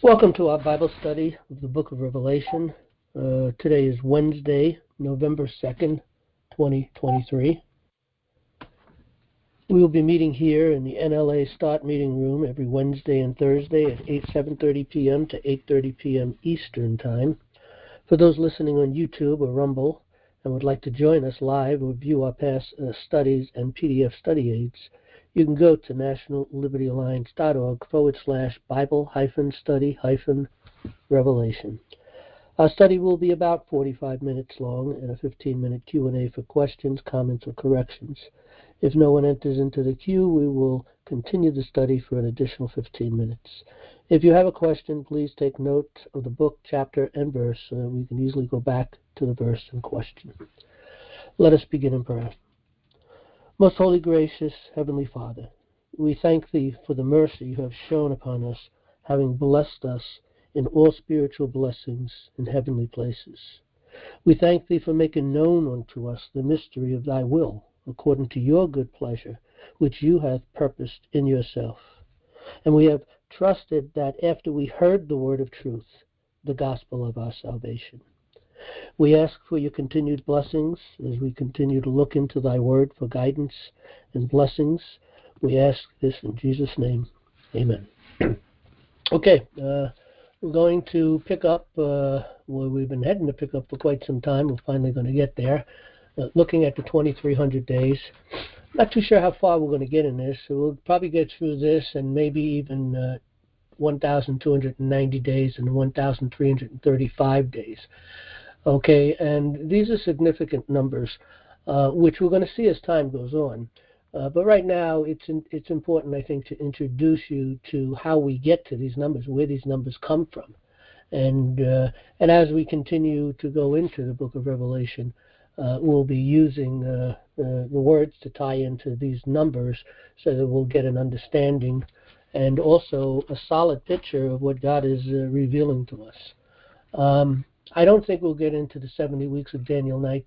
Welcome to our Bible study of the book of Revelation. Today is Wednesday, November 2nd, 2023. We will be meeting here in the NLA Start Meeting Room every Wednesday and Thursday at 7:30 p.m. to 8:30 p.m. Eastern Time. For those listening on YouTube or Rumble and would like to join us live or view our past studies and PDF study aids, you can go to nationallibertyalliance.org/Bible-study-revelation. Our study will be about 45 minutes long and a 15-minute Q&A for questions, comments, or corrections. If no one enters into the queue, we will continue the study for an additional 15 minutes. If you have a question, please take note of the book, chapter, and verse so that we can easily go back to the verse in question. Let us begin in prayer. Most holy, gracious, Heavenly Father, we thank Thee for the mercy You have shown upon us, having blessed us in all spiritual blessings in heavenly places. We thank Thee for making known unto us the mystery of Thy will, according to Your good pleasure, which You have purposed in Yourself. And we have trusted that after we heard the word of truth, the gospel of our salvation. We ask for Your continued blessings as we continue to look into Thy word for guidance and blessings. We ask this in Jesus' name. Amen. Okay, we're going to pick up where we've been heading to pick up for quite some time. We're finally going to get there. Looking at the 2300 days. Not too sure how far we're going to get in this, so we'll probably get through this and maybe even 1,290 days and 1,335 days. Okay, and these are significant numbers, which we're going to see as time goes on. But right now, it's important, I think, to introduce you to how we get to these numbers, where these numbers come from. And as we continue to go into the book of Revelation, we'll be using the words to tie into these numbers so that we'll get an understanding and also a solid picture of what God is revealing to us. I don't think we'll get into the 70 weeks of Daniel 9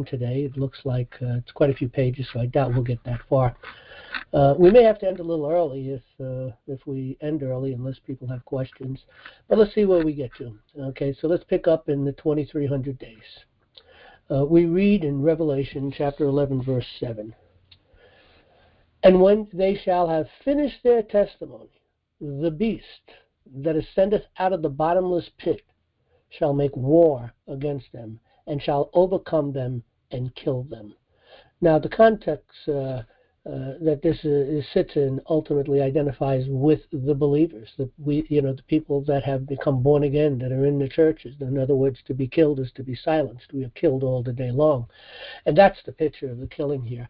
today. It looks like it's quite a few pages, so I doubt we'll get that far. We may have to end a little early if we end early, unless people have questions. But let's see where we get to. Okay, so let's pick up in the 2300 days. We read in Revelation chapter 11, verse 7. And when they shall have finished their testimony, the beast that ascendeth out of the bottomless pit shall make war against them, and shall overcome them and kill them. Now, the context that this sits in ultimately identifies with the believers, the people that have become born again, that are in the churches. In other words, to be killed is to be silenced. We are killed all the day long. And that's the picture of the killing here.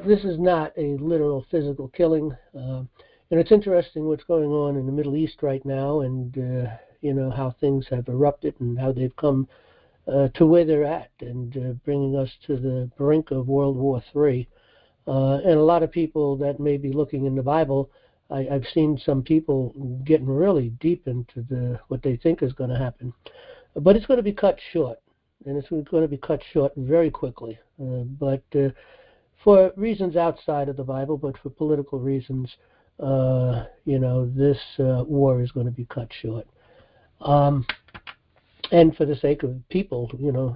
This is not a literal physical killing. And it's interesting what's going on in the Middle East right now, and how things have erupted and how they've come to where they're at, and bringing us to the brink of World War III. And a lot of people that may be looking in the Bible, I've seen some people getting really deep into what they think is going to happen. But it's going to be cut short, and it's going to be cut short very quickly. But for reasons outside of the Bible, but for political reasons, this war is going to be cut short. And for the sake of people,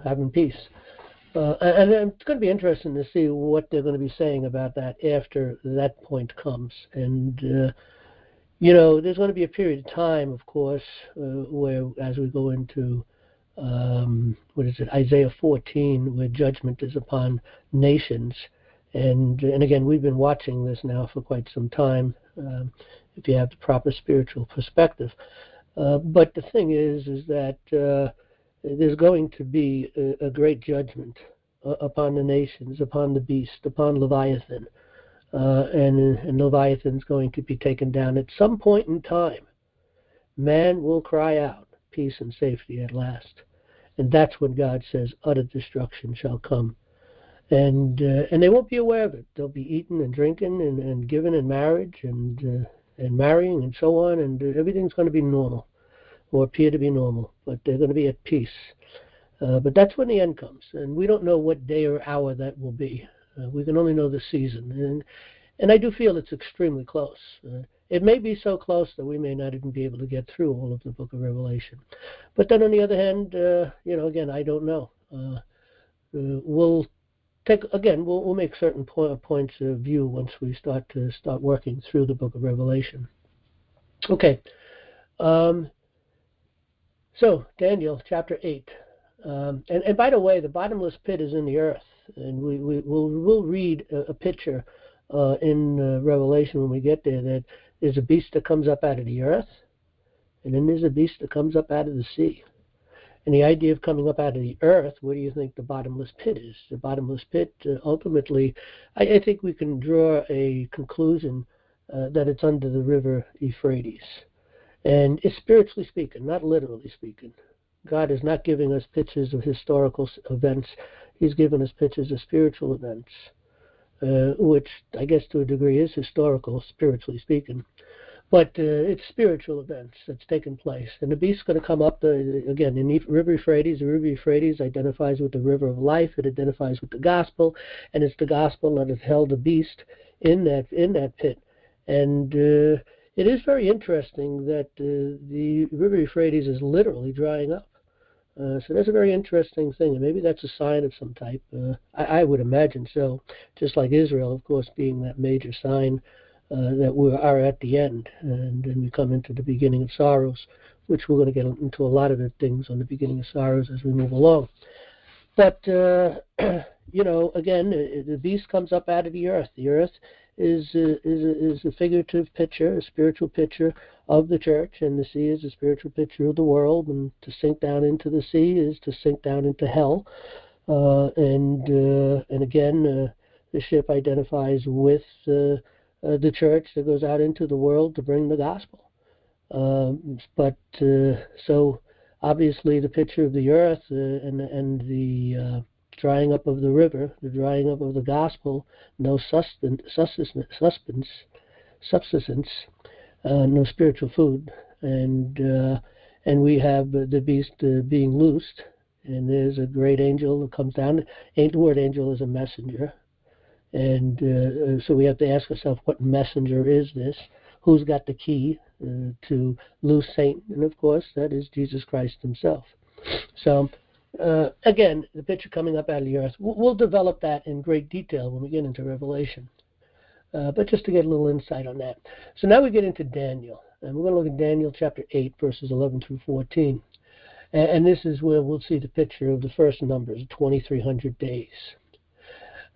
having peace. And it's going to be interesting to see what they're going to be saying about that after that point comes. And, there's going to be a period of time, of course, where as we go into, Isaiah 14, where judgment is upon nations. And again, we've been watching this now for quite some time, if you have the proper spiritual perspective. But the thing is that there's going to be a great judgment upon the nations, upon the beast, upon Leviathan. And Leviathan's going to be taken down. At some point in time, man will cry out, peace and safety at last. And that's when God says, utter destruction shall come. And they won't be aware of it. They'll be eating and drinking and given in marriage and marrying and so on, and everything's going to be normal, or appear to be normal, but they're going to be at peace. But that's when the end comes, and we don't know what day or hour that will be. We can only know the season. And I do feel it's extremely close. It may be so close that we may not even be able to get through all of the book of Revelation. But then on the other hand, again, I don't know. We'll we'll make certain points of view once we start working through the book of Revelation. Okay. So Daniel chapter 8. And by the way, the bottomless pit is in the earth, and we'll read a picture in Revelation when we get there, that there's a beast that comes up out of the earth, and then there's a beast that comes up out of the sea. And the idea of coming up out of the earth, where do you think the bottomless pit is? The bottomless pit, ultimately, I think we can draw a conclusion that it's under the river Euphrates. And it's spiritually speaking, not literally speaking. God is not giving us pictures of historical events. He's given us pictures of spiritual events, which I guess to a degree is historical, spiritually speaking. But it's spiritual events that's taken place. And the beast's going to come up, again, in the river Euphrates. The river Euphrates identifies with the river of life. It identifies with the gospel. And it's the gospel that has held the beast in that pit. And it is very interesting that the river Euphrates is literally drying up. So that's a very interesting thing, and maybe that's a sign of some type. I would imagine so, just like Israel, of course, being that major sign that we are at the end, and then we come into the beginning of sorrows, which we're going to get into a lot of the things on the beginning of sorrows as we move along. But, again, the beast comes up out of the earth. The earth is a figurative picture, a spiritual picture of the church, and the sea is a spiritual picture of the world. And to sink down into the sea is to sink down into hell. And again, the ship identifies with the church that goes out into the world to bring the gospel. So obviously the picture of the earth and the drying up of the river, the drying up of the gospel, no substance, no spiritual food, and we have the beast being loosed, and there's a great angel that comes down. The word angel is a messenger, and so we have to ask ourselves, what messenger is this? Who's got the key to loose Satan? And of course, that is Jesus Christ himself. So, again, the picture coming up out of the earth, we'll develop that in great detail when we get into Revelation. But just to get a little insight on that. So now we get into Daniel. And we're going to look at Daniel chapter 8, verses 11 through 14. And this is where we'll see the picture of the first numbers, 2,300 days.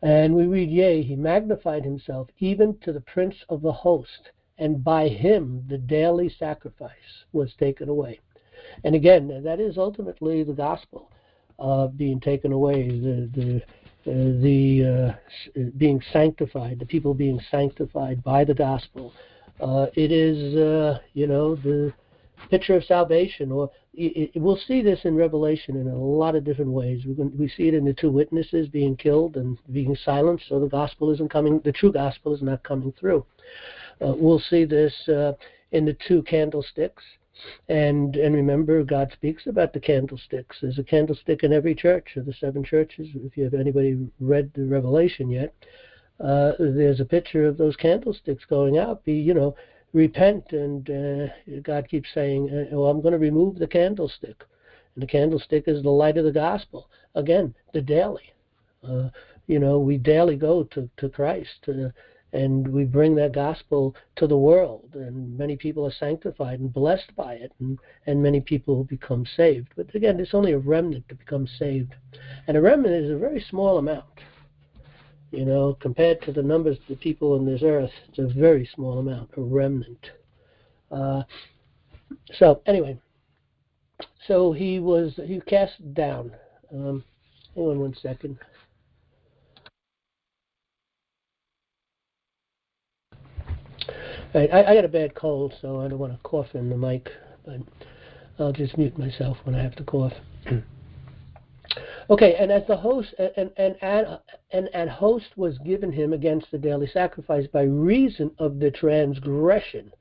And we read, yea, he magnified himself even to the prince of the host, and by him the daily sacrifice was taken away. And again, that is ultimately the gospel being taken away, the being sanctified, the people being sanctified by the gospel. It is, the picture of salvation, or we'll see this in Revelation in a lot of different ways. We see it in the two witnesses being killed and being silenced, so the gospel isn't coming. The true gospel is not coming through. We'll see this in the two candlesticks, and remember, God speaks about the candlesticks. There's a candlestick in every church of the seven churches. If you have anybody read the Revelation yet, there's a picture of those candlesticks going out. Repent, and God keeps saying, I'm going to remove the candlestick. And the candlestick is the light of the gospel. Again, the daily. We daily go to Christ, and we bring that gospel to the world. And many people are sanctified and blessed by it, and many people become saved. But again, it's only a remnant to become saved. And a remnant is a very small amount. Compared to the numbers of the people on this earth, it's a very small amount, a remnant. So anyway, he cast down. Hang on one second. All right, I got a bad cold, so I don't want to cough in the mic, but I'll just mute myself when I have to cough. Okay, and as the host and host was given him against the daily sacrifice by reason of the transgression,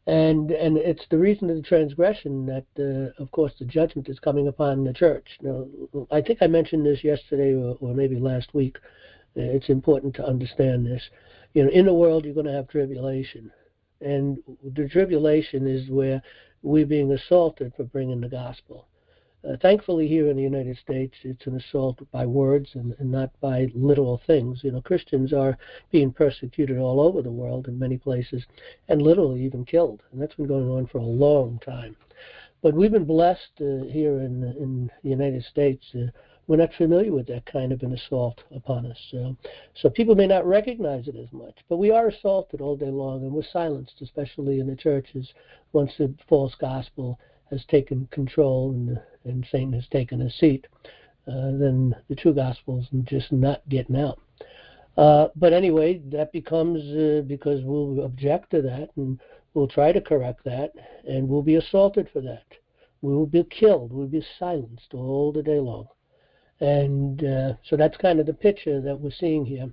and it's the reason of the transgression that, of course, the judgment is coming upon the church. Now, I think I mentioned this yesterday or maybe last week. It's important to understand this. In the world you're going to have tribulation. And the tribulation is where we're being assaulted for bringing the gospel. Thankfully, here in the United States, it's an assault by words and not by literal things. Christians are being persecuted all over the world in many places, and literally even killed. And that's been going on for a long time. But we've been blessed here in the United States. We're not familiar with that kind of an assault upon us. So people may not recognize it as much. But we are assaulted all day long, and we're silenced, especially in the churches, once the false gospel has taken control and Satan has taken a seat. Then the true gospel is just not getting out. But anyway, that becomes because we'll object to that, and we'll try to correct that, and we'll be assaulted for that. We will be killed. We'll be silenced all the day long. And so that's kind of the picture that we're seeing here.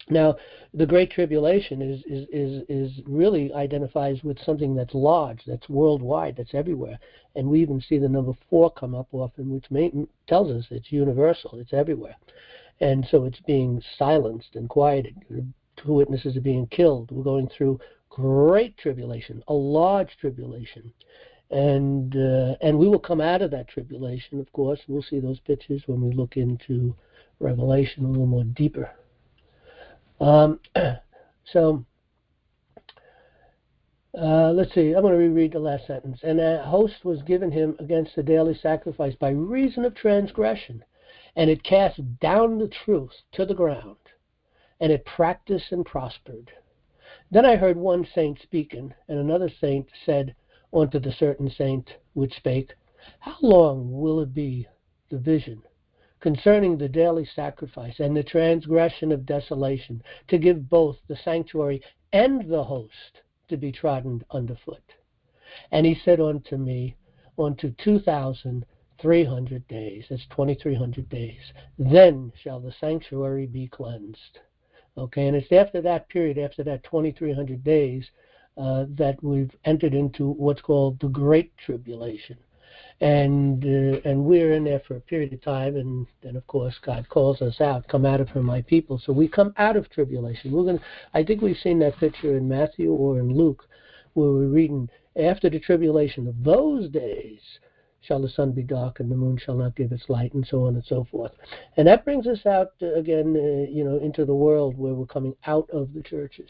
Now, the Great Tribulation is really identifies with something that's large, that's worldwide, that's everywhere. And we even see the number 4 come up often, which tells us it's universal, it's everywhere. And so it's being silenced and quieted. 2 witnesses are being killed. We're going through great tribulation, a large tribulation. And we will come out of that tribulation, of course. We'll see those pictures when we look into Revelation a little more deeper. So let's see. I'm going to reread the last sentence. And a host was given him against the daily sacrifice by reason of transgression, and it cast down the truth to the ground, and it practiced and prospered. Then I heard one saint speaking, and another saint said unto the certain saint which spake, How long will it be the vision concerning the daily sacrifice and the transgression of desolation, to give both the sanctuary and the host to be trodden underfoot? And he said unto me, unto 2,300 days, that's 2,300 days, then shall the sanctuary be cleansed. Okay, and it's after that period, after that 2,300 days, that we've entered into what's called the Great Tribulation. And we're in there for a period of time, and then of course God calls us out, come out of her, my people. So we come out of tribulation. I think we've seen that picture in Matthew or in Luke, where we're reading, after the tribulation of those days shall the sun be dark and the moon shall not give its light, and so on and so forth. And that brings us out again, into the world where we're coming out of the churches.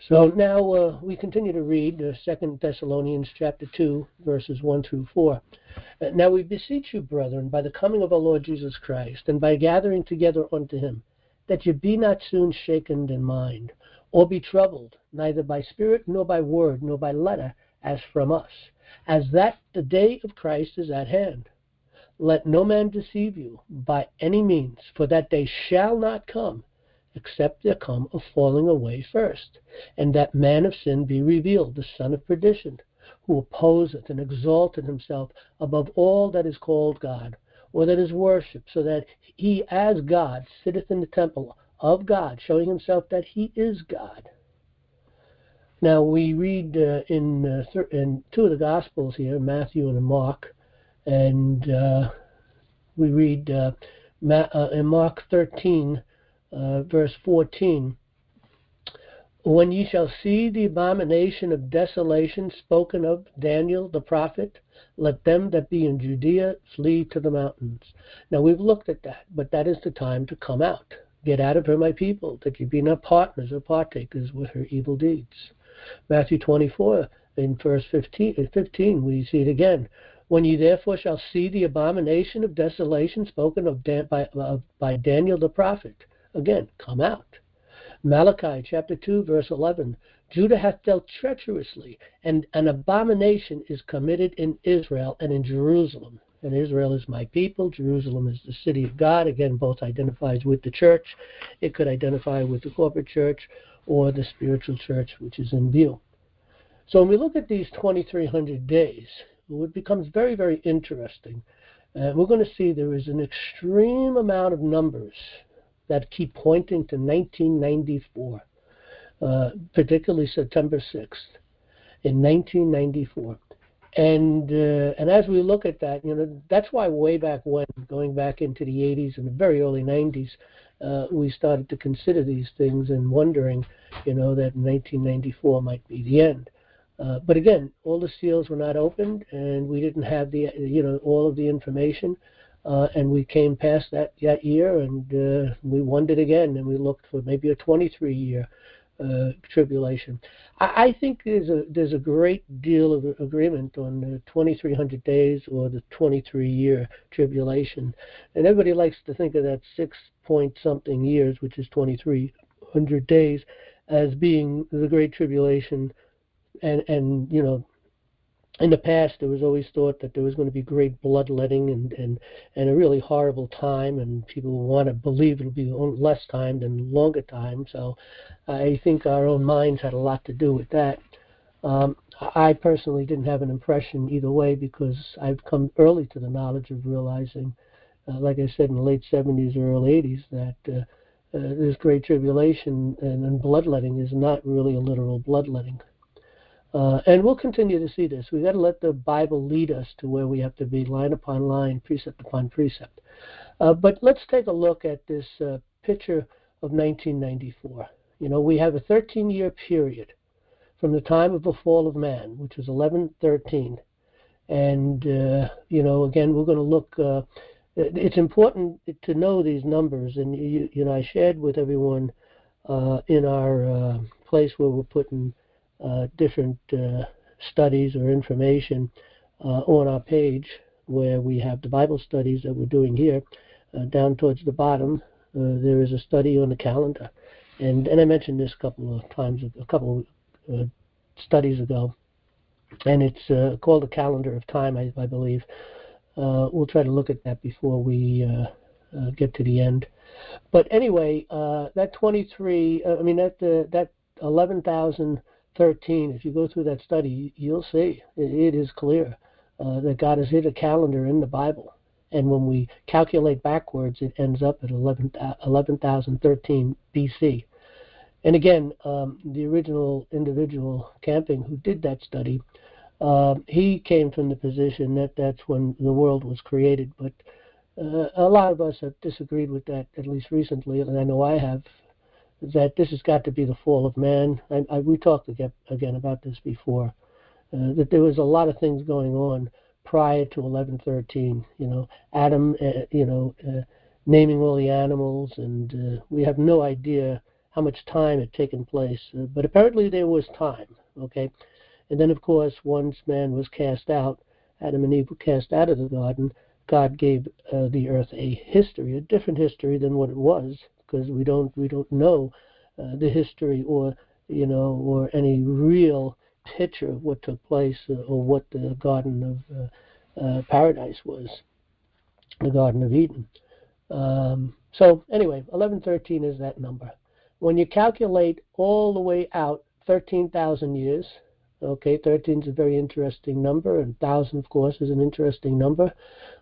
So now we continue to read 2 Thessalonians chapter 2, verses 1 through 4. Now we beseech you, brethren, by the coming of our Lord Jesus Christ, and by gathering together unto him, that ye be not soon shaken in mind, or be troubled, neither by spirit, nor by word, nor by letter, as from us, as that the day of Christ is at hand. Let no man deceive you by any means, for that day shall not come, except there come a falling away first, and that man of sin be revealed, the son of perdition, who opposeth and exalteth himself above all that is called God, or that is worshipped, so that he as God sitteth in the temple of God, showing himself that he is God. Now we read in 2 of the Gospels here, Matthew and Mark, and we read in Mark 13, verse 14, When ye shall see the abomination of desolation spoken of Daniel the prophet, let them that be in Judea flee to the mountains. Now we've looked at that, but that is the time to come out. Get out of her, my people, that ye be not partners or partakers with her evil deeds. Matthew 24, in verse 15, we see it again. When ye therefore shall see the abomination of desolation spoken of by Daniel the prophet, again, come out. Malachi chapter 2, verse 11, Judah hath dealt treacherously, and an abomination is committed in Israel and in Jerusalem. And Israel is my people. Jerusalem is the city of God. Again, both identifies with the church. It could identify with the corporate church or the spiritual church, which is in view. So when we look at these 2,300 days, it becomes very, very interesting. We're going to see there is an extreme amount of numbers that keep pointing to 1994, particularly September 6th in 1994. And as we look at that, that's why way back when, going back into the 80s and the very early 90s, we started to consider these things and wondering, that 1994 might be the end. But again, all the seals were not opened, and we didn't have all of the information, and we came past that year, and we wondered again, and we looked for maybe a 23-year tribulation. I think there's a great deal of agreement on the 2300 days or the 23-year tribulation, and everybody likes to think of that 6-point-something years, which is 2300 days, as being the great tribulation. And in the past, it was always thought that there was going to be great bloodletting and a really horrible time, and people want to believe it'll be less time than longer time. So I think our own minds had a lot to do with that. I personally didn't have an impression either way, because I've come early to the knowledge of realizing, like I said, in the late 70s or early 80s, that this great tribulation and bloodletting is not really a literal bloodletting. And we'll continue to see this. We've got to let the Bible lead us to where we have to be, line upon line, precept upon precept. But let's take a look at this picture of 1994. We have a 13-year period from the time of the fall of man, which was 1113. And, again, we're going to look. It's important to know these numbers. And, I shared with everyone in our place where we're putting different studies or information on our page, where we have the Bible studies that we're doing here. Down towards the bottom, there is a study on the calendar, and I mentioned this a couple of studies ago, and it's called the calendar of time, I believe. We'll try to look at that before we get to the end. But anyway, that 11,013, if you go through that study, you'll see it is clear that God has hid a calendar in the Bible. And when we calculate backwards, it ends up at 11,013 BC. And again, the original individual Camping who did that study, he came from the position that that's when the world was created. But a lot of us have disagreed with that, at least recently, and I know I have, that this has got to be the fall of man. We talked again about this before, that there was a lot of things going on prior to 1113. Adam, naming all the animals, and we have no idea how much time had taken place, but apparently there was time, okay? And then, of course, once man was cast out, Adam and Eve were cast out of the garden, God gave the earth a history, a different history than what it was, because we don't know the history or any real picture of what took place or what the Garden of Paradise was, the Garden of Eden. So anyway, 1113 is that number. When you calculate all the way out 13,000 years, okay, 13 is a very interesting number, and 1,000, of course, is an interesting number.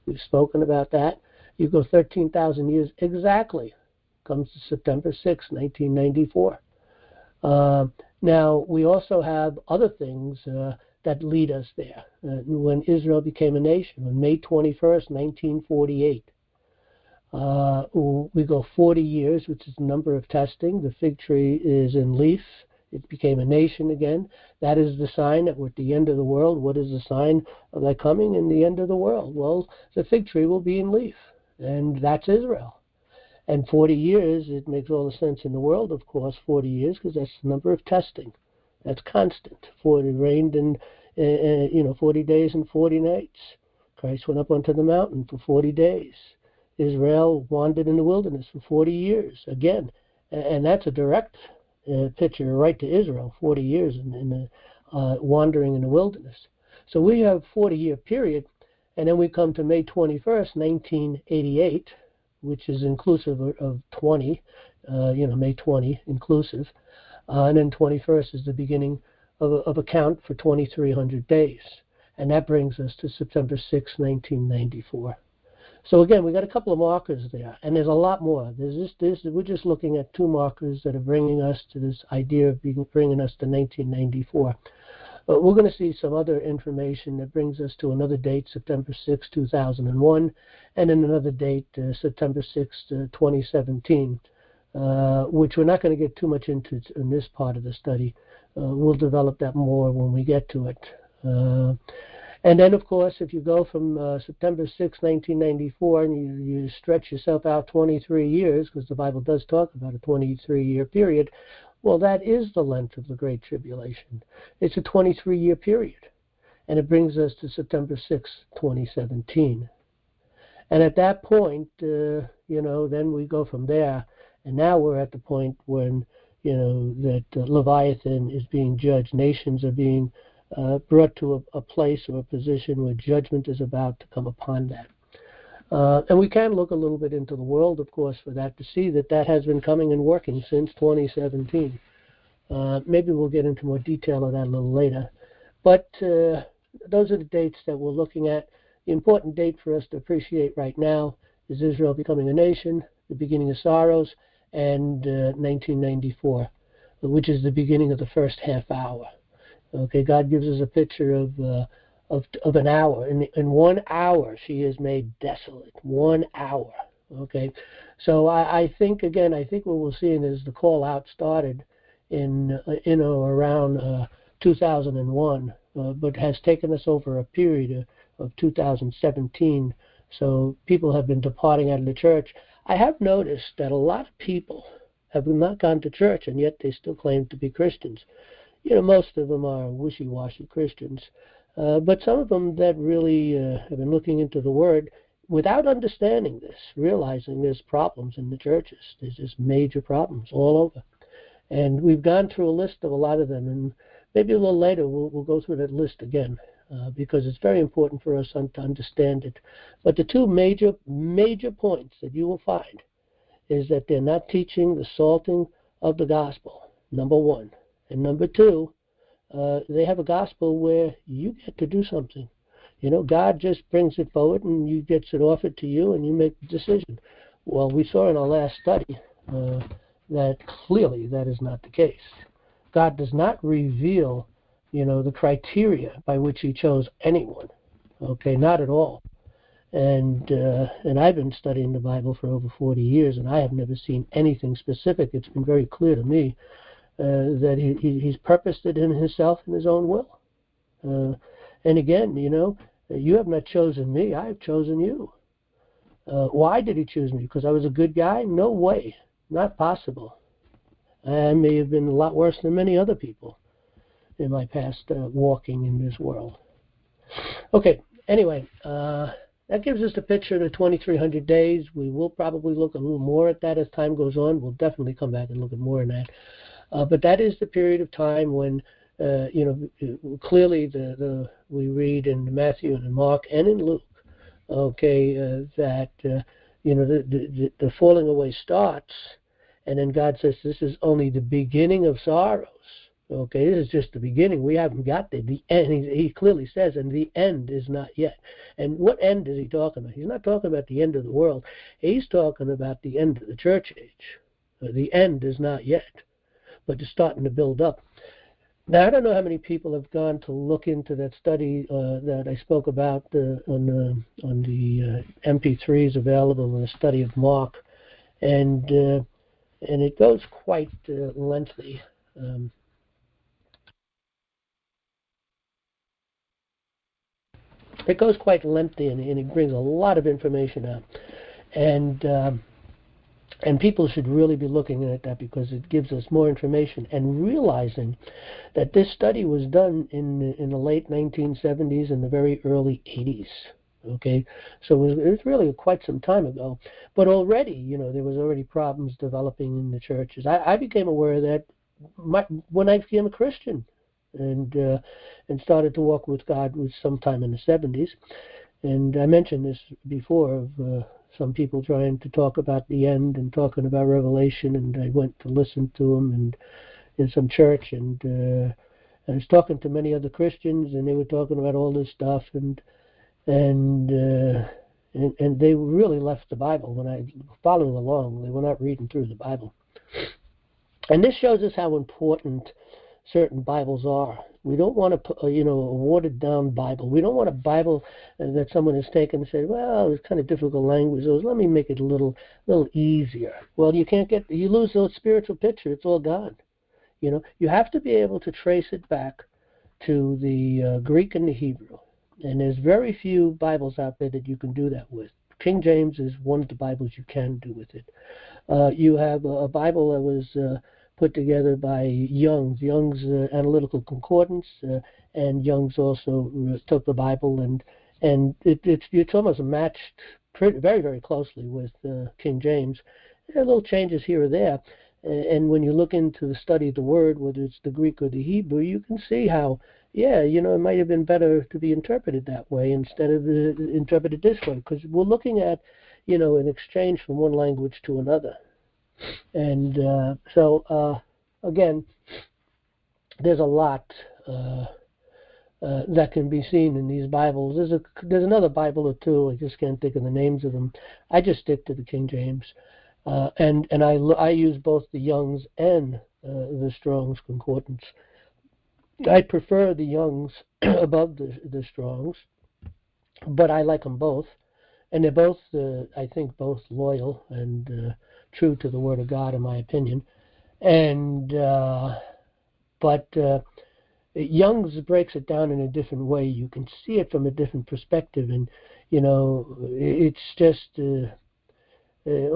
We've spoken about that. You go 13,000 years exactly, comes to September 6, 1994. Now, we also have other things that lead us there. When Israel became a nation, on May 21st, 1948. We go 40 years, which is the number of testing. The fig tree is in leaf. It became a nation again. That is the sign that we're at the end of the world. What is the sign of that coming in the end of the world? Well, the fig tree will be in leaf, and that's Israel. And 40 years, it makes all the sense in the world, of course, 40 years, because that's the number of testing. That's constant. 40 reigned in, 40 days and 40 nights. Christ went up onto the mountain for 40 days. Israel wandered in the wilderness for 40 years, again. And that's a direct picture right to Israel, 40 years in wandering in the wilderness. So we have a 40-year period, and then we come to May 21st, 1988, which is inclusive of 20, May 20 inclusive, and then 21st is the beginning of a count for 2,300 days, and that brings us to September 6, 1994. So again, we got a couple of markers there, and there's a lot more. We're just looking at two markers that are bringing us to this idea of bringing us to 1994. We're going to see some other information that brings us to another date, September 6, 2001, and then another date, September 6, 2017, which we're not going to get too much into in this part of the study. We'll develop that more when we get to it. And then, of course, if you go from September 6, 1994, and you stretch yourself out 23 years, because the Bible does talk about a 23-year period, well, that is the length of the Great Tribulation. It's a 23-year period, and it brings us to September 6, 2017. And at that point, then we go from there, and now we're at the point when, that Leviathan is being judged. Nations are being brought to a place or a position where judgment is about to come upon that. And we can look a little bit into the world, of course, for that, to see that has been coming and working since 2017. Maybe we'll get into more detail of that a little later. But those are the dates that we're looking at. The important date for us to appreciate right now is Israel becoming a nation, the beginning of sorrows, and 1994, which is the beginning of the first half hour. Okay, God gives us a picture of an hour. In 1 hour, she is made desolate. 1 hour. Okay, so I think what we're seeing is the call out started in or around 2001, but has taken us over a period of 2017. So people have been departing out of the church. I have noticed that a lot of people have not gone to church, and yet they still claim to be Christians. Most of them are wishy-washy Christians, but some of them that really have been looking into the Word without understanding this, realizing there's problems in the churches. There's just major problems all over. And we've gone through a list of a lot of them, and maybe a little later we'll go through that list again, because it's very important for us to understand it. But the two major points that you will find is that they're not teaching the salting of the gospel, number one. And number two, they have a gospel where you get to do something. God just brings it forward and you gets it offered to you and you make the decision. Well, we saw in our last study that clearly that is not the case. God does not reveal, the criteria by which he chose anyone. Okay, not at all. And I've been studying the Bible for over 40 years, and I have never seen anything specific. It's been very clear to me that he's purposed it in himself in his own will. And again, you have not chosen me, I have chosen you. Why did he choose me? Because I was a good guy? No way. Not possible. I may have been a lot worse than many other people in my past walking in this world. Okay, anyway, that gives us the picture of the 2,300 days. We will probably look a little more at that as time goes on. We'll definitely come back and look at more in that. But that is the period of time when, clearly we read in Matthew and in Mark and in Luke, okay, that, the falling away starts, and then God says this is only the beginning of sorrows. Okay, this is just the beginning. We haven't got there. The end, he clearly says, and the end is not yet. And what end is he talking about? He's not talking about the end of the world. He's talking about the end of the church age. The end is not yet, but it's starting to build up. Now, I don't know how many people have gone to look into that study that I spoke about on the MP3s available in the study of Mark, and it goes quite lengthy. It goes quite lengthy, and it brings a lot of information out, and people should really be looking at that because it gives us more information and realizing that this study was done in the late 1970s and the very early 80s. Okay, so it was really quite some time ago, but already, there was already problems developing in the churches. I became aware of that when I became a Christian, and started to walk with God was sometime in the 70s. And I mentioned this before of some people trying to talk about the end and talking about Revelation, and I went to listen to them and in some church, and I was talking to many other Christians, and they were talking about all this stuff, and they really left the Bible when I following along. They were not reading through the Bible, and this shows us how important certain Bibles are. We don't want a watered down Bible. We don't want a Bible that someone has taken and said, well, it's kind of difficult language. So let me make it a little easier. Well, you lose the spiritual picture. It's all gone. You have to be able to trace it back to the Greek and the Hebrew. And there's very few Bibles out there that you can do that with. King James is one of the Bibles you can do with it. You have a Bible that was put together by Young's Analytical Concordance, and Young's also took the Bible and it's almost matched very, very closely with King James. There are little changes here or there, and when you look into the study of the Word, whether it's the Greek or the Hebrew, you can see how, it might have been better to be interpreted that way instead of interpreted this way, because we're looking at, an exchange from one language to another. And so, again, there's a lot that can be seen in these Bibles. There's another Bible or two. I just can't think of the names of them. I just stick to the King James, and I use both the Young's and the Strong's Concordance. I prefer the Young's above the Strong's, but I like them both, and they're both, I think, both loyal and true to the Word of God, in my opinion. And but Young's breaks it down in a different way. You can see it from a different perspective, and it's just a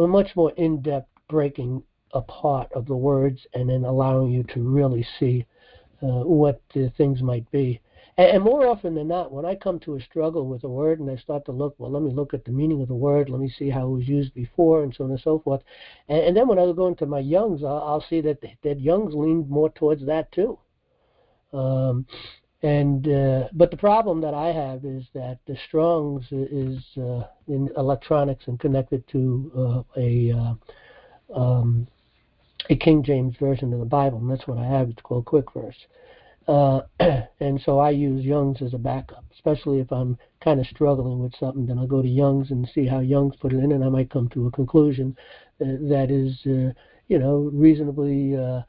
much more in-depth breaking apart of the words, and then allowing you to really see what things might be. And more often than not, when I come to a struggle with a word and I start to look, let me look at the meaning of the word, let me see how it was used before, and so on and so forth. And then when I go into my Young's, I'll see that Young's leaned more towards that too. But the problem that I have is that the Strong's is in electronics and connected to a King James version of the Bible, and that's what I have. It's called Quick Verse. And so I use Young's as a backup, especially if I'm kind of struggling with something. Then I'll go to Young's and see how Young's put it in, and I might come to a conclusion that is, reasonably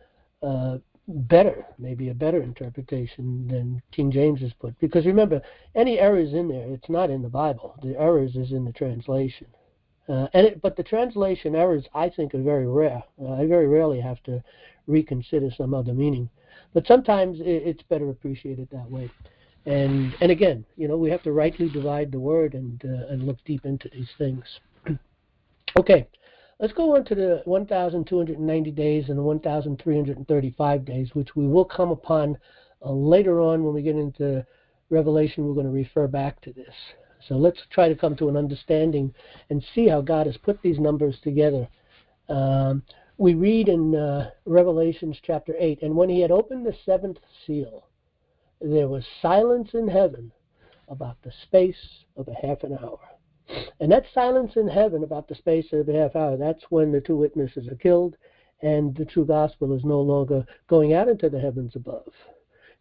better, maybe a better interpretation than King James has put. Because remember, any errors in there, it's not in the Bible. The errors is in the translation. But the translation errors, I think, are very rare. I very rarely have to reconsider some other meaning. But sometimes it's better appreciated that way. And again, we have to rightly divide the word and look deep into these things. Okay, let's go on to the 1,290 days and the 1,335 days, which we will come upon later on when we get into Revelation. We're going to refer back to this. So let's try to come to an understanding and see how God has put these numbers together. We read in Revelations chapter 8, and when he had opened the seventh seal, there was silence in heaven about the space of a half an hour. And that silence in heaven about the space of a half hour, that's when the two witnesses are killed and the true gospel is no longer going out into the heavens above.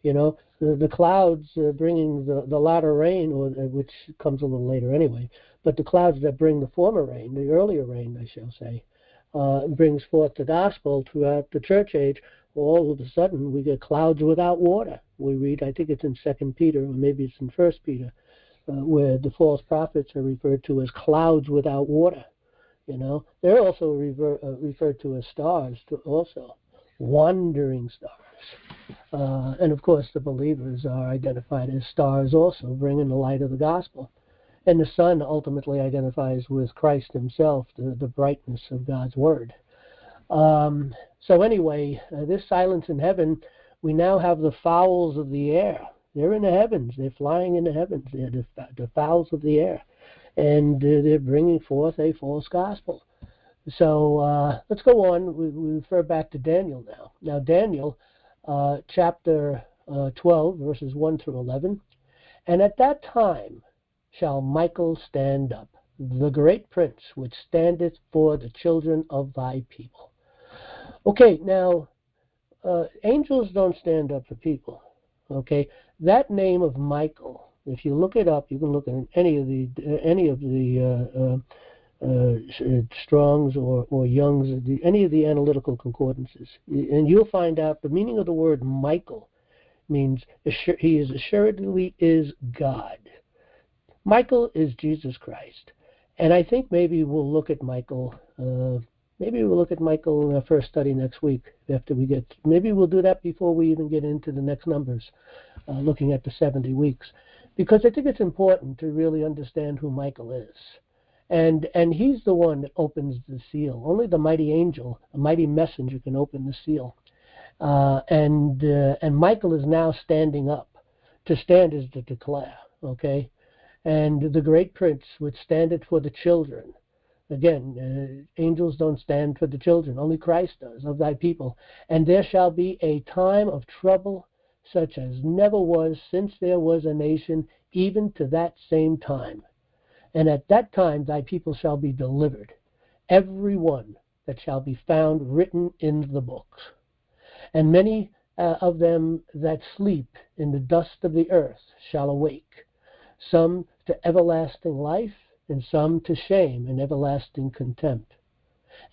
The clouds bringing the latter rain, which comes a little later anyway, but the clouds that bring the former rain, the earlier rain, I shall say, brings forth the gospel throughout the church age. All of a sudden, we get clouds without water. We read, I think it's in 2 Peter, or maybe it's in 1 Peter, where the false prophets are referred to as clouds without water. They're also referred to as stars, also, wandering stars. And of course, the believers are identified as stars also, bringing the light of the gospel. And the sun ultimately identifies with Christ himself, the brightness of God's word. So anyway, this silence in heaven, we now have the fowls of the air. They're in the heavens. They're flying in the heavens. They're the fowls of the air. And they're bringing forth a false gospel. So let's go on. We refer back to Daniel now. Now, Daniel, chapter 12, verses 1 through 11. And at that time shall Michael stand up, the great prince, which standeth for the children of thy people. Okay, now, angels don't stand up for people. Okay, that name of Michael, if you look it up, you can look at any of the Strong's or Young's, any of the analytical concordances. And you'll find out the meaning of the word Michael means he is assuredly is God. Michael is Jesus Christ. And I think maybe we'll look at Michael. Maybe we'll look at Michael in our first study next week. Maybe we'll do that before we even get into the next numbers, looking at the 70 weeks, because I think it's important to really understand who Michael is. And he's the one that opens the seal. Only the mighty angel, a mighty messenger, can open the seal. And Michael is now standing up. To stand is to declare, okay? And the great prince which standeth for the children. Again, angels don't stand for the children, only Christ does, of thy people. And there shall be a time of trouble such as never was since there was a nation, even to that same time. And at that time thy people shall be delivered, every one that shall be found written in the books. And many of them that sleep in the dust of the earth shall awake, some to everlasting life, and some to shame and everlasting contempt.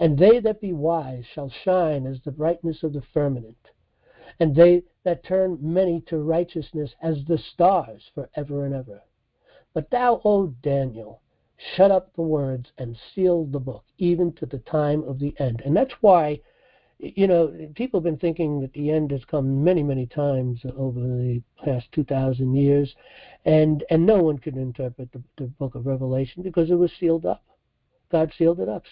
And they that be wise shall shine as the brightness of the firmament, and they that turn many to righteousness as the stars forever and ever. But thou, O Daniel, shut up the words and seal the book, even to the time of the end. And that's why, people have been thinking that the end has come many, many times over the past 2,000 years, and no one could interpret the book of Revelation because it was sealed up. God sealed it up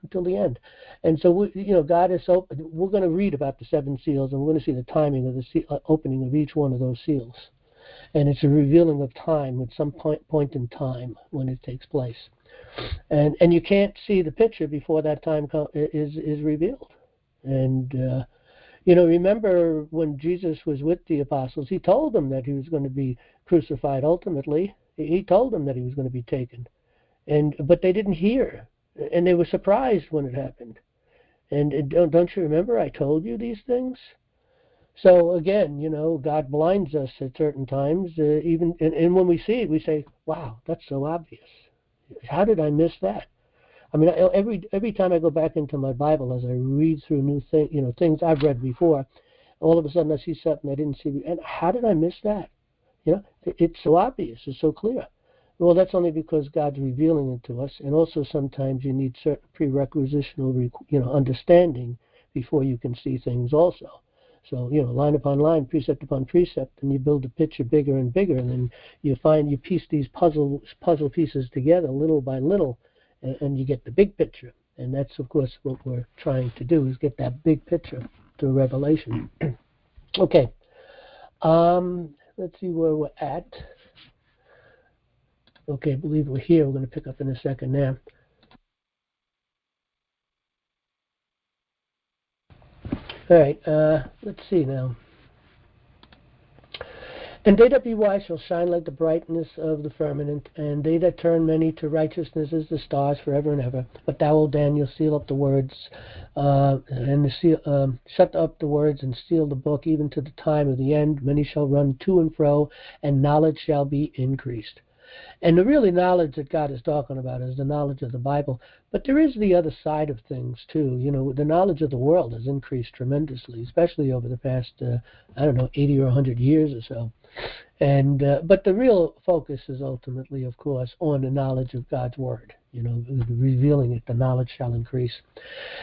until the end. And so, God is open. We're going to read about the seven seals, and we're going to see the timing of the opening of each one of those seals. And it's a revealing of time at some point in time when it takes place. And you can't see the picture before that time is revealed. And, remember when Jesus was with the apostles, he told them that he was going to be crucified ultimately. He told them that he was going to be taken. But they didn't hear. And they were surprised when it happened. And don't you remember I told you these things? So again, God blinds us at certain times. And when we see it, we say, wow, that's so obvious. How did I miss that? I mean, every time I go back into my Bible, as I read through new things I've read before, all of a sudden I see something I didn't see. And how did I miss that? It's so obvious. It's so clear. Well, that's only because God's revealing it to us. And also sometimes you need certain prerequisitional, understanding before you can see things also. So, line upon line, precept upon precept, and you build the picture bigger and bigger. And then you piece these puzzle pieces together little by little, and you get the big picture. And that's, of course, what we're trying to do, is get that big picture through Revelation. Okay. Let's see where we're at. Okay, I believe we're here. We're going to pick up in a second now. All right, let's see now. And they that be wise shall shine like the brightness of the firmament, and they that turn many to righteousness as the stars forever and ever. But thou, O Daniel, seal up the words, shut up the words and seal the book, even to the time of the end. Many shall run to and fro, and knowledge shall be increased. And the really knowledge that God is talking about is the knowledge of the Bible. But there is the other side of things, too. The knowledge of the world has increased tremendously, especially over the past, 80 or 100 years or so. But the real focus is ultimately, of course, on the knowledge of God's Word. Revealing it, the knowledge shall increase.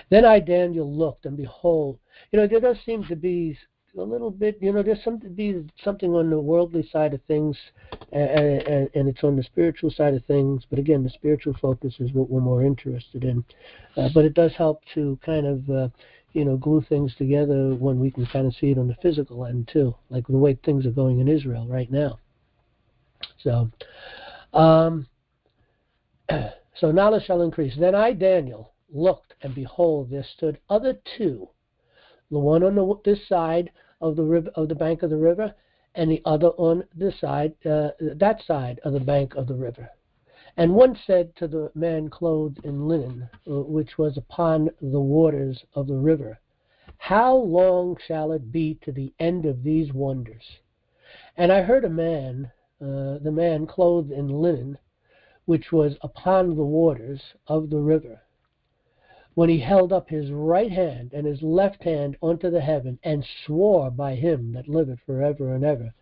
Then I, Daniel, looked, and behold, there does seem to be a little bit, there's something on the worldly side of things, and it's on the spiritual side of things. But again, the spiritual focus is what we're more interested in. But it does help to kind of, glue things together when we can kind of see it on the physical end too, like the way things are going in Israel right now. So, so knowledge shall increase. Then I, Daniel, looked, and behold, there stood other two, the one on this side of the river, of the bank of the river, and the other on this side, that side of the bank of the river. And one said to the man clothed in linen, which was upon the waters of the river, how long shall it be to the end of these wonders? And I heard a man, the man clothed in linen, which was upon the waters of the river, when he held up his right hand and his left hand unto the heaven, and swore by him that liveth forever and ever,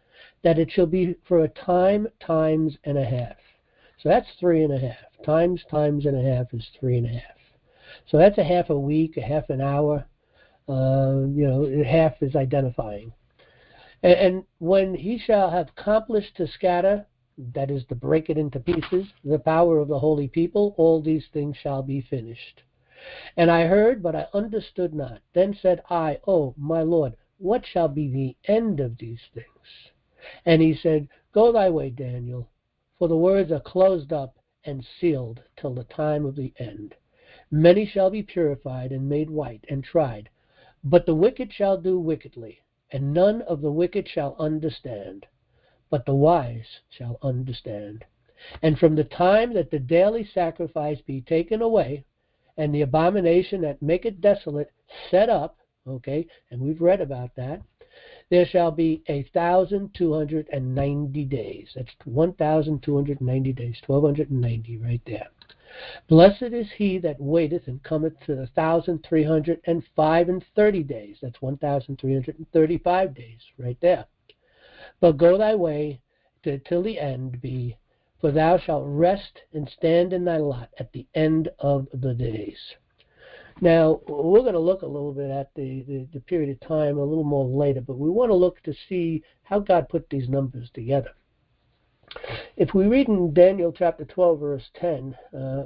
that it shall be for a time, times and a half. So that's 3.5. Times and a half is 3.5. So that's a half a week, a half an hour. Half is identifying. And when he shall have accomplished to scatter, that is to break it into pieces, the power of the holy people, all these things shall be finished. And I heard, but I understood not. Then said I, O my Lord, what shall be the end of these things? And he said, Go thy way, Daniel, for the words are closed up and sealed till the time of the end. Many shall be purified and made white and tried, but the wicked shall do wickedly, and none of the wicked shall understand, but the wise shall understand. And from the time that the daily sacrifice be taken away, and the abomination that maketh desolate set up, okay, and we've read about that, there shall be 1,290 days. That's 1,290 days, 1,290 right there. Blessed is he that waiteth and cometh to 1,330 days. That's 1,335 days right there. But go thy way till the end be, for thou shalt rest and stand in thy lot at the end of the days. Now, we're going to look a little bit at the period of time a little more later, but we want to look to see how God put these numbers together. If we read in Daniel chapter 12, verse 10,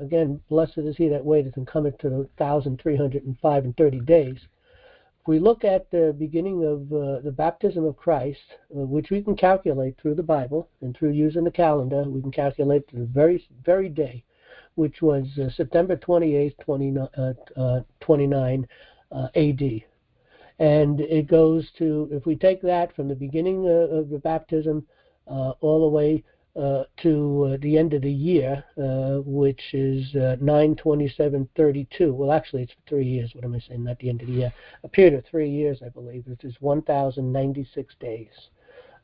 again, blessed is he that waiteth and cometh to 1,330 days. If we look at the beginning of the baptism of Christ, which we can calculate through the Bible and through using the calendar, we can calculate the very day, which was September 28th, 29 A.D. And it goes to, if we take that from the beginning of the baptism all the way to the end of the year, which is 9/27/32. Well, actually, it's 3 years. What am I saying? Not the end of the year. A period of 3 years, I believe, which is 1,096 days.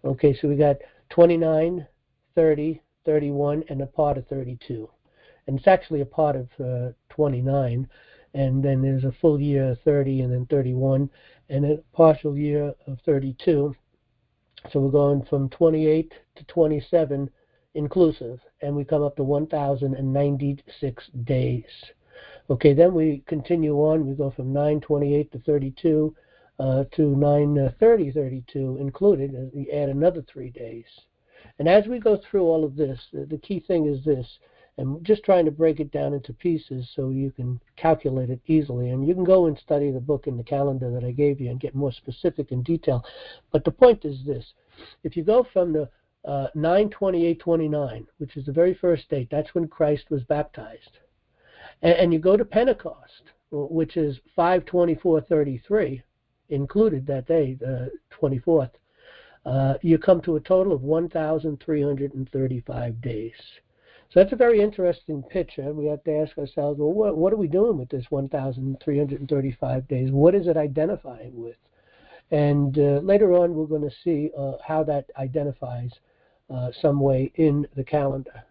Okay, so we got 29, 30, 31, and a part of 32. And it's actually a part of 29. And then there's a full year of 30, and then 31, and a partial year of 32. So we're going from 28 to 27 inclusive, and we come up to 1,096 days. Okay, then we continue on. We go from 9/28 to 32 to 9/30/32 included. And we add another 3 days. And as we go through all of this, the key thing is this, and just trying to break it down into pieces so you can calculate it easily. And you can go and study the book and the calendar that I gave you and get more specific in detail. But the point is this. If you go from the 9/28/29, which is the very first date, that's when Christ was baptized, and you go to Pentecost, which is 5/24/33, included that day, the 24th, you come to a total of 1,335 days. So that's a very interesting picture. We have to ask ourselves, well, what are we doing with this 1,335 days? What is it identifying with? And later on, we're going to see how that identifies some way in the calendar.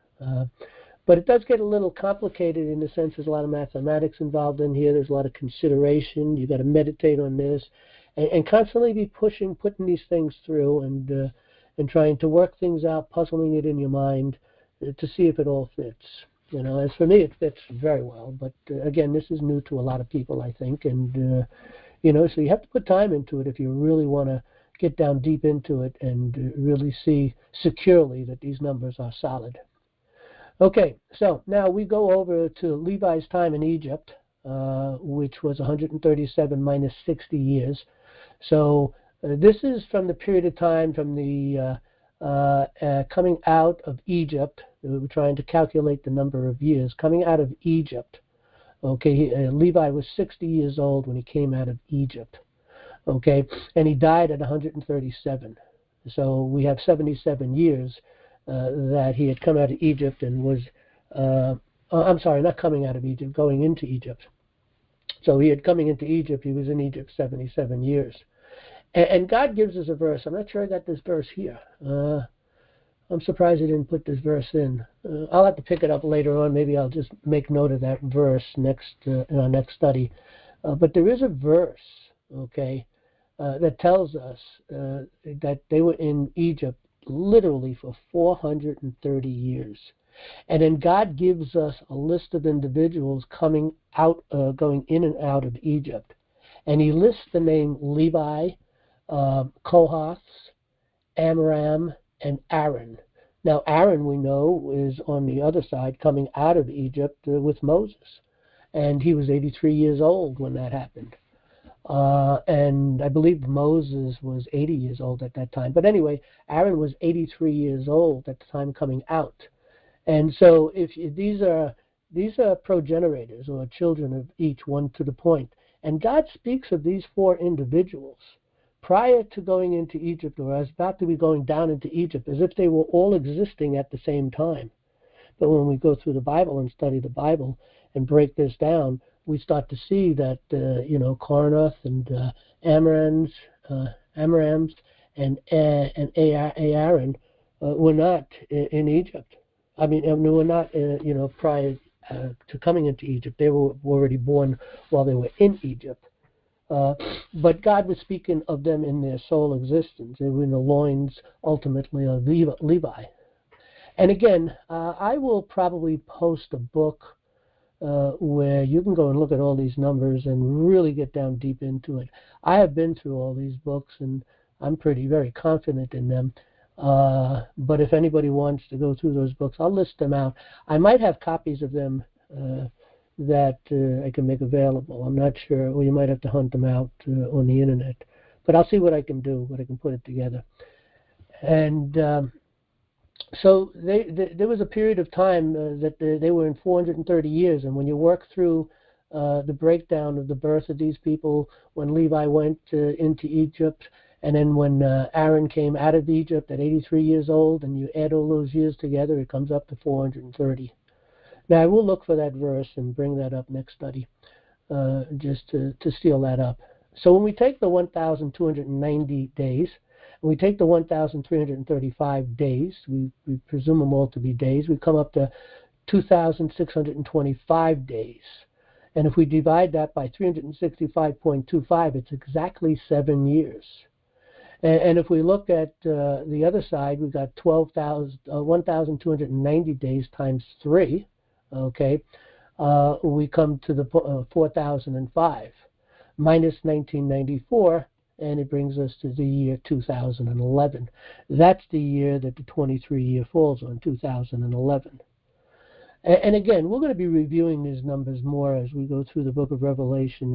But it does get a little complicated in the sense there's a lot of mathematics involved in here. There's a lot of consideration. You've got to meditate on this and constantly be putting these things through and trying to work things out, puzzling it in your mind to see if it all fits. As for me, it fits very well. But again, this is new to a lot of people, I think. And, so you have to put time into it if you really want to get down deep into it and really see securely that these numbers are solid. Okay, so now we go over to Levi's time in Egypt, which was 137 minus 60 years. So this is from the period of time from the coming out of Egypt. We're trying to calculate the number of years. Coming out of Egypt. Okay, Levi was 60 years old when he came out of Egypt. Okay, and he died at 137. So we have 77 years that he had come out of Egypt and was, I'm sorry, not coming out of Egypt, going into Egypt. So he had coming into Egypt, he was in Egypt 77 years. And God gives us a verse. I'm not sure I got this verse here. I'm surprised he didn't put this verse in. I'll have to pick it up later on. Maybe I'll just make note of that verse in our next study. But there is a verse, okay, that tells us that they were in Egypt literally for 430 years. And then God gives us a list of individuals coming out, going in and out of Egypt. And he lists the name Levi, Kohath, Amram, and Aaron. Now, Aaron, we know, is on the other side coming out of Egypt with Moses. And he was 83 years old when that happened. And I believe Moses was 80 years old at that time. But anyway, Aaron was 83 years old at the time coming out. And so these are progenitors or children of each, one to the point. And God speaks of these four individuals prior to going into Egypt, or as about to be going down into Egypt, as if they were all existing at the same time. But when we go through the Bible and study the Bible and break this down, we start to see that Kornath and Amrams and Aaron were not in Egypt. I mean, they were not prior to coming into Egypt. They were already born while they were in Egypt. But God was speaking of them in their sole existence. They were in the loins, ultimately, of Levi. And again, I will probably post a book where you can go and look at all these numbers and really get down deep into it. I have been through all these books, and I'm very confident in them. But if anybody wants to go through those books, I'll list them out. I might have copies of them that I can make available. I'm not sure. Or you might have to hunt them out on the internet. But I'll see what I can do, what I can put it together. And so there was a period of time that they were in 430 years, and when you work through the breakdown of the birth of these people, when Levi went into Egypt, and then when Aaron came out of Egypt at 83 years old, and you add all those years together, it comes up to 430. Now, I will look for that verse and bring that up next study, just to steal that up. So when we take the 1,290 days, and we take the 1,335 days, we presume them all to be days, we come up to 2,625 days. And if we divide that by 365.25, it's exactly 7 years. And if we look at the other side, we've got 1,290 days times 3, okay? We come to the 4,005 minus 1994, and it brings us to the year 2011. That's the year that the 23-year falls on, 2011. And again, we're going to be reviewing these numbers more as we go through the book of Revelation.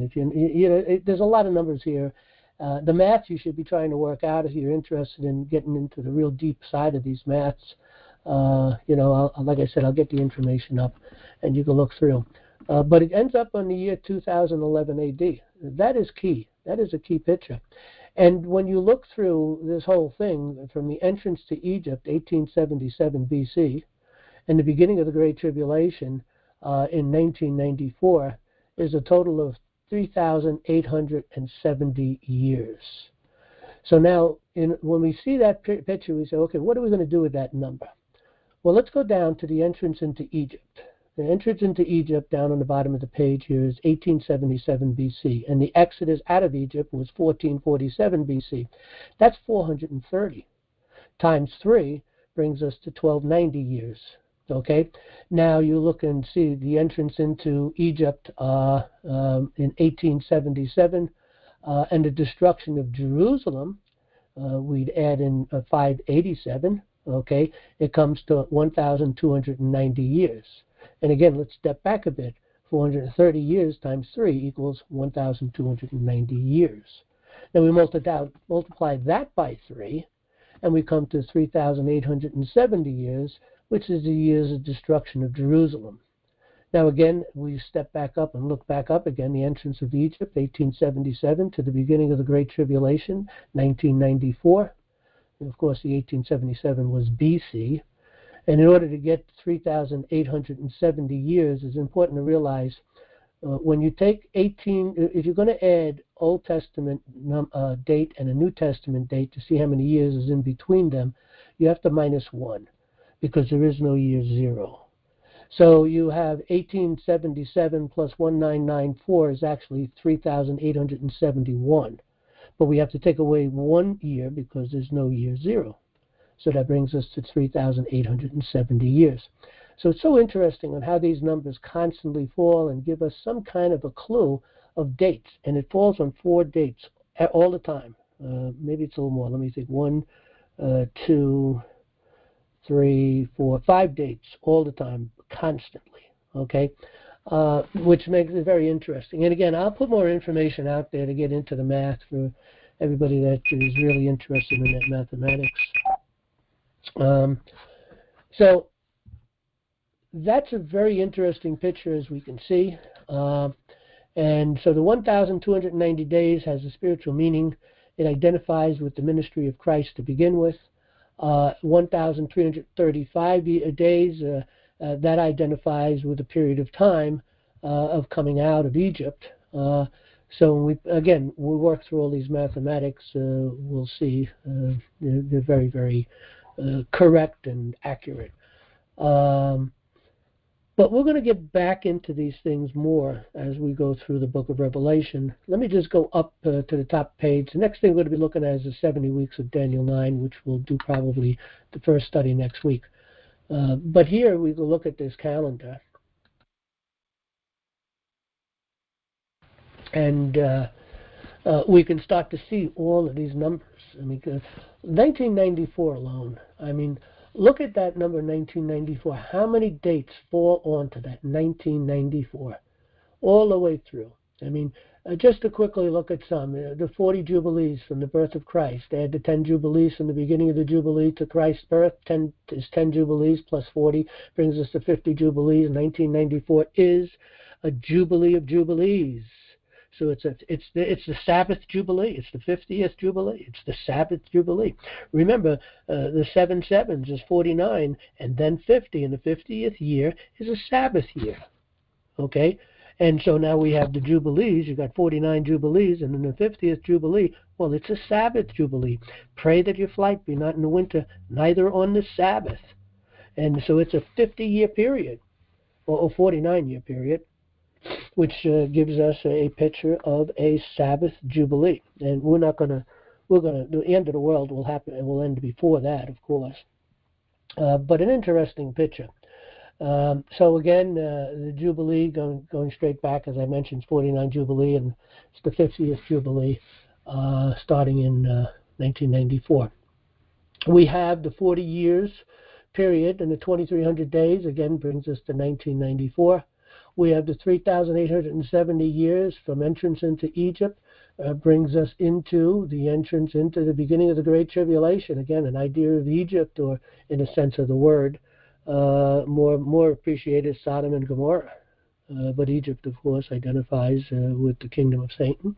There's a lot of numbers here. The math you should be trying to work out if you're interested in getting into the real deep side of these maths. Like I said, I'll get the information up, and you can look through. But it ends up on the year 2011 AD. That is key. That is a key picture. And when you look through this whole thing, from the entrance to Egypt, 1877 BC, and the beginning of the Great Tribulation in 1994, is a total of 3,870 years. So now, when we see that picture, we say, okay, what are we going to do with that number? Well, let's go down to the entrance into Egypt. The entrance into Egypt down on the bottom of the page here is 1877 BC, and the exodus out of Egypt was 1447 BC. That's 430. Times 3 brings us to 1290 years. Okay, now you look and see the entrance into Egypt in 1877 and the destruction of Jerusalem. We'd add in 587. Okay, it comes to 1,290 years. And again, let's step back a bit. 430 years times 3 equals 1,290 years. Now we multiply that by 3, and we come to 3,870 years, which is the years of destruction of Jerusalem. Now again, we step back up and look back up again, the entrance of Egypt, 1877, to the beginning of the Great Tribulation, 1994. And of course, the 1877 was BC. And in order to get 3,870 years, it's important to realize when you take if you're going to add Old Testament date and a New Testament date to see how many years is in between them, You have to minus 1 because there is no year 0. So you have 1877 plus 1994 is actually 3,871. But we have to take away 1 year because there's no year 0. So that brings us to 3,870 years. So it's so interesting on how these numbers constantly fall and give us some kind of a clue of dates. And it falls on 4 dates all the time. Maybe it's a little more. Let me think. 1, 2, 3, 4, 5 dates all the time, constantly. Okay? Which makes it very interesting. And again, I'll put more information out there to get into the math for everybody that is really interested in that mathematics. So that's a very interesting picture, as we can see. And so the 1,290 days has a spiritual meaning. It identifies with the ministry of Christ to begin with. 1,335 days, that identifies with a period of time of coming out of Egypt. So when we work through all these mathematics, we'll see they're very, very correct and accurate. But we're going to get back into these things more as we go through the book of Revelation. Let me just go up to the top page. The next thing we're going to be looking at is the 70 weeks of Daniel 9, which we'll do probably the first study next week. But here we will look at this calendar. And we can start to see all of these numbers. I mean, 1994 alone, I mean, look at that number 1994. How many dates fall onto that 1994? All the way through. I mean, just to quickly look at some, the 40 Jubilees from the birth of Christ. They had the 10 Jubilees from the beginning of the Jubilee to Christ's birth. 10 is 10 Jubilees plus 40 brings us to 50 Jubilees. 1994 is a Jubilee of Jubilees. So it's the Sabbath Jubilee. It's the 50th Jubilee. It's the Sabbath Jubilee. Remember, the 7 sevens is 49, and then 50, and the 50th year is a Sabbath year. Okay? And so now we have the Jubilees. You've got 49 Jubilees, and then the 50th Jubilee, well, it's a Sabbath Jubilee. Pray that your flight be not in the winter, neither on the Sabbath. And so it's a 50-year period, or 49-year period, which gives us a picture of a Sabbath Jubilee. And the end of the world will happen, it will end before that, of course. But an interesting picture. So again, the Jubilee, going straight back, as I mentioned, 49 Jubilee, and it's the 50th Jubilee, starting in 1994. We have the 40 years period, and the 2,300 days, again, brings us to 1994. We have the 3,870 years from entrance into Egypt, brings us into the entrance into the beginning of the Great Tribulation. Again, an idea of Egypt, or in a sense of the word, more appreciated Sodom and Gomorrah. But Egypt, of course, identifies with the kingdom of Satan.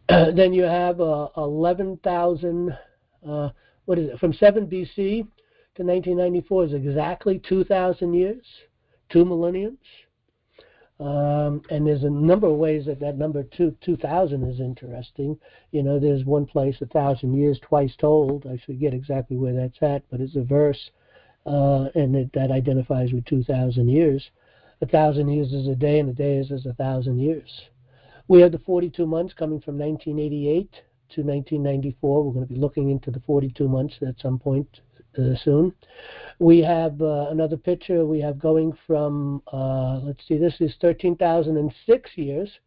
Then you have 11,000, from 7 BC to 1994 is exactly 2,000 years, 2 millenniums. And there's a number of ways that number 2,000 is interesting. You know, there's one place, 1,000 years twice told. I forget exactly where that's at, but it's a verse, and that identifies with 2,000 years. 1,000 years is a day, and a day is 1,000 years. We have the 42 months coming from 1988 to 1994. We're going to be looking into the 42 months at some point soon. We have another picture. We have going from, let's see, this is 13,006 years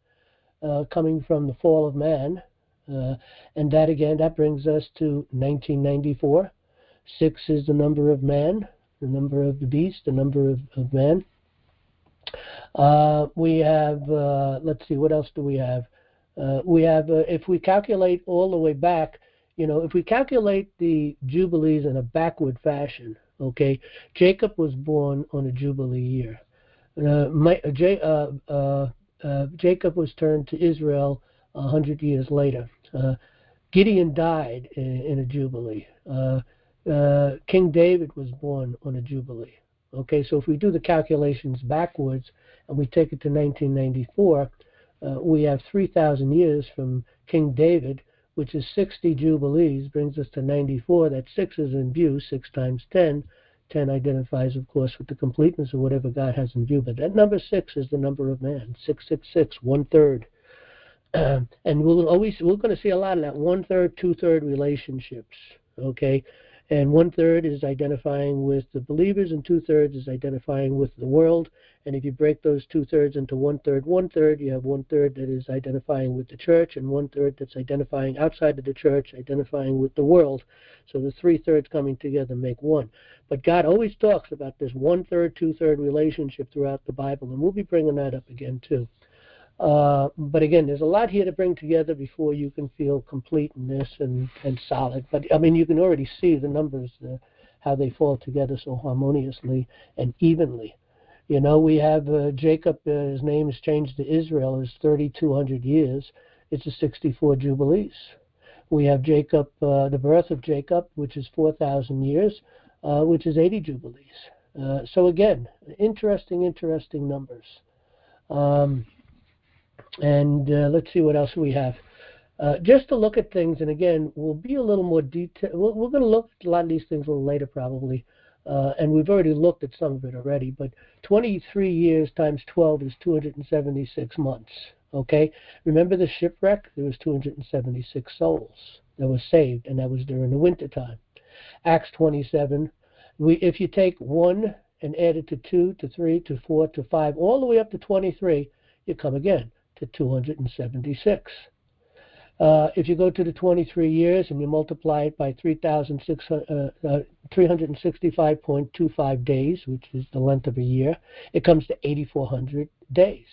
coming from the fall of man. And that, again, that brings us to 1994. 6 is the number of man, the number of the beast, the number of man. We have, let's see, what else do we have? We have, if we calculate all the way back, you know, if we calculate the Jubilees in a backward fashion, okay, Jacob was born on a Jubilee year. Jacob was turned to Israel 100 years later. Gideon died in a Jubilee. King David was born on a Jubilee. Okay, so if we do the calculations backwards and we take it to 1994, we have 3,000 years from King David, which is 60 jubilees, brings us to 94. That 6 is in view, 6 times 10. 10 identifies, of course, with the completeness of whatever God has in view. But that number 6 is the number of man. 666, 1/3. And we're going to see a lot of that 1/3, 2/3 relationships. Okay, and 1/3 is identifying with the believers, and 2/3 is identifying with the world. And if you break those 2/3 into 1/3, 1/3, you have 1/3 that is identifying with the church, and 1/3 that's identifying outside of the church, identifying with the world. So the 3/3 coming together make one. But God always talks about this 1/3, 2/3 relationship throughout the Bible, and we'll be bringing that up again too. But again, there's a lot here to bring together before you can feel complete in this and solid. But I mean, you can already see the numbers, how they fall together so harmoniously and evenly. You know, we have Jacob, his name is changed to Israel, is 3,200 years. It's a 64 Jubilees. We have Jacob, the birth of Jacob, which is 4,000 years, which is 80 Jubilees. So again, interesting numbers. And let's see what else we have. Just to look at things, and again, we'll be a little more detailed. We're going to look at a lot of these things a little later probably, and we've already looked at some of it already, but 23 years times 12 is 276 months, okay? Remember the shipwreck? There was 276 souls that were saved, and that was during the winter time. Acts 27, if you take 1 and add it to 2, to 3, to 4, to 5, all the way up to 23, you come again to 276. If you go to the 23 years and you multiply it by 365.25 days, which is the length of a year, it comes to 8,400 days.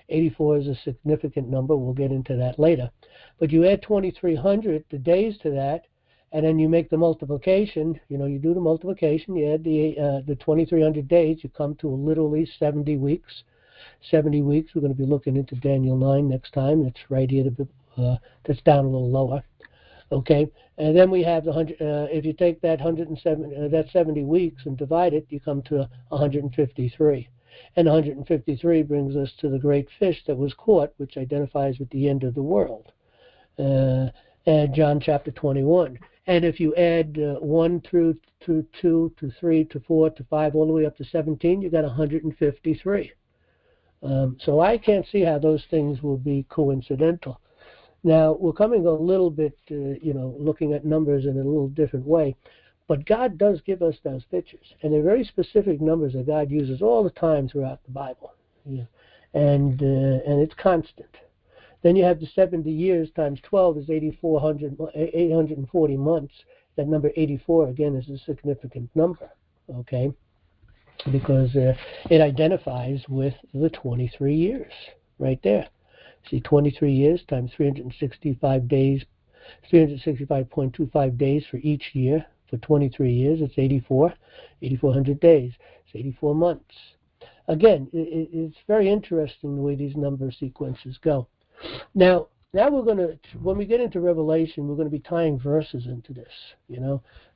84 is a significant number. We'll get into that later. But you add 2,300, the days to that, and then you make the multiplication. You know, you do the multiplication, you add the 2,300 days, you come to literally 70 weeks. 70 weeks. We're going to be looking into Daniel 9 next time. It's right here. That's down a little lower. Okay, and then we have the 100. If you take that 107, that 70 weeks and divide it, you come to 153. And 153 brings us to the great fish that was caught, which identifies with the end of the world. And John chapter 21. And if you add 1 through 2 to 3 to 4 to 5 all the way up to 17, you got 153. So I can't see how those things will be coincidental. Now, we're coming a little bit, looking at numbers in a little different way, but God does give us those pictures, and they're very specific numbers that God uses all the time throughout the Bible, and it's constant. Then you have the 70 years times 12 is 840 months. That number 84, again, is a significant number, okay? Because it identifies with the 23 years right there. See, 23 years times 365 days, 365.25 days for each year. For 23 years, it's 8,400 days. It's 84 months. Again, it's very interesting the way these number sequences go. Now we're going to, when we get into Revelation, we're going to be tying verses into this,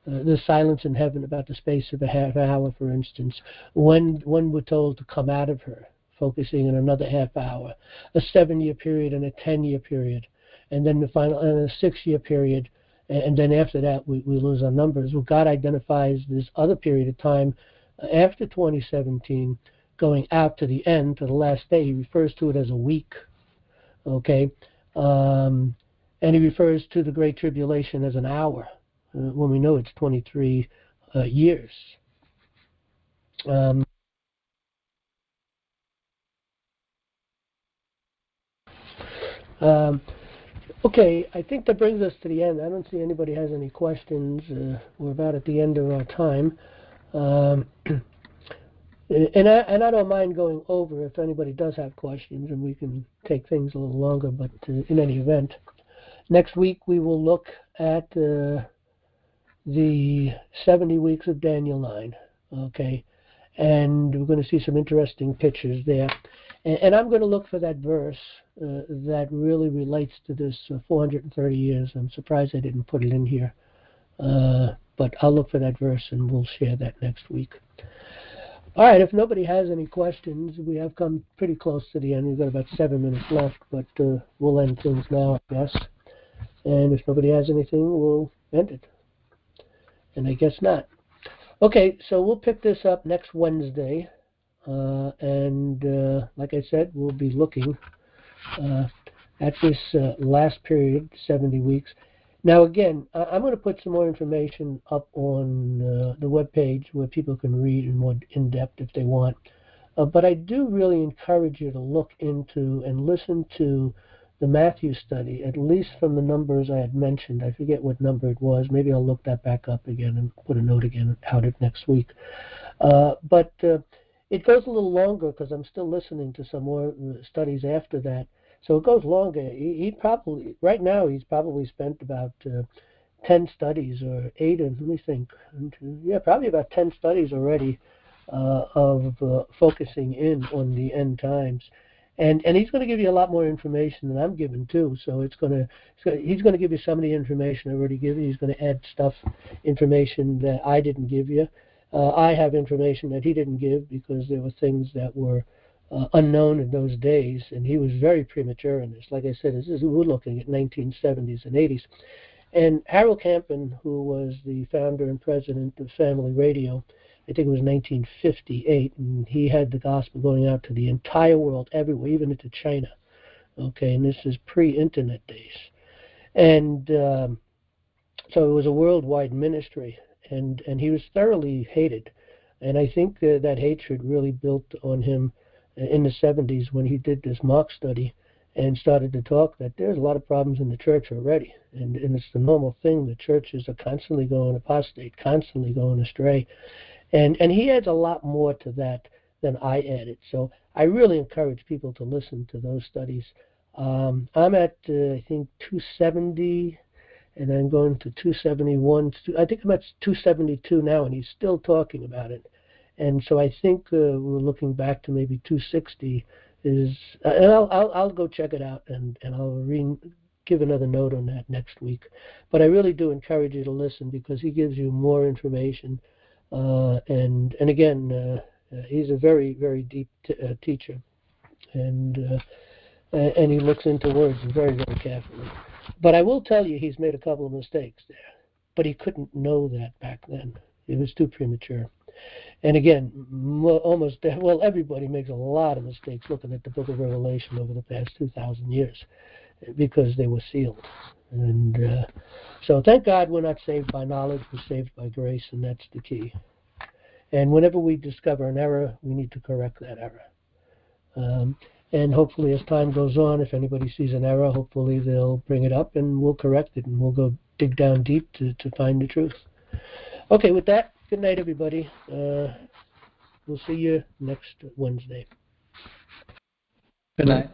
the silence in heaven about the space of a half hour, for instance, when we're told to come out of her, focusing on another half hour, a 7-year period and a 10-year period, and then the final, and a 6-year period, and then after that we lose our numbers. Well, God identifies this other period of time after 2017 going out to the end, to the last day. He refers to it as a week. Okay, and he refers to the Great Tribulation as an hour, when we know it's 23 years. Okay, I think that brings us to the end. I don't see anybody has any questions. We're about at the end of our time. And I don't mind going over if anybody does have questions, and we can take things a little longer, but in any event. Next week we will look at the 70 weeks of Daniel 9, okay? And we're going to see some interesting pictures there. And I'm going to look for that verse that really relates to this 430 years. I'm surprised I didn't put it in here. But I'll look for that verse, and we'll share that next week. All right, if nobody has any questions, we have come pretty close to the end. We've got about 7 minutes left, but we'll end things now, I guess. And if nobody has anything, we'll end it. And I guess not. Okay, so we'll pick this up next Wednesday. And like I said, we'll be looking uh, at this last period, 70 weeks. Now, again, I'm going to put some more information up on the webpage where people can read in more in depth if they want. But I do really encourage you to look into and listen to the Matthew study, at least from the numbers I had mentioned. I forget what number it was. Maybe I'll look that back up again and put a note again out it next week. But it goes a little longer because I'm still listening to some more studies after that. So it goes longer. He probably, right now, he's probably spent about 10 studies or 8, and let me think. Yeah, probably about 10 studies already of focusing in on the end times. And he's going to give you a lot more information than I'm giving too. So he's going to give you some of the information I already give you. He's going to add information that I didn't give you. I have information that he didn't give because there were things that were unknown in those days, and he was very premature in this. Like I said, we're looking at 1970s and 80s. And Harold Campin, who was the founder and president of Family Radio, I think it was 1958, and he had the gospel going out to the entire world, everywhere, even into China. Okay, and this is pre-internet days. And so it was a worldwide ministry, and he was thoroughly hated. And I think that hatred really built on him in the 70s when he did this Mark study and started to talk that there's a lot of problems in the church already. And it's the normal thing. The churches are constantly going apostate, constantly going astray. And he adds a lot more to that than I added. So I really encourage people to listen to those studies. I'm at, I think, 270, and I'm going to 271. I think I'm at 272 now, and he's still talking about it. And so I think we're looking back to maybe 260 is, and I'll go check it out, and I'll give another note on that next week. But I really do encourage you to listen because he gives you more information, and again, he's a very, very deep teacher, and he looks into words very, very carefully. But I will tell you, he's made a couple of mistakes there. But he couldn't know that back then. It was too premature. And again, everybody makes a lot of mistakes looking at the book of Revelation over the past 2,000 years because they were sealed. And so thank God we're not saved by knowledge, we're saved by grace, and that's the key. And whenever we discover an error, we need to correct that error. And hopefully as time goes on, if anybody sees an error, hopefully they'll bring it up and we'll correct it and we'll go dig down deep to find the truth. Okay, with that, good night, everybody. We'll see you next Wednesday. Good night.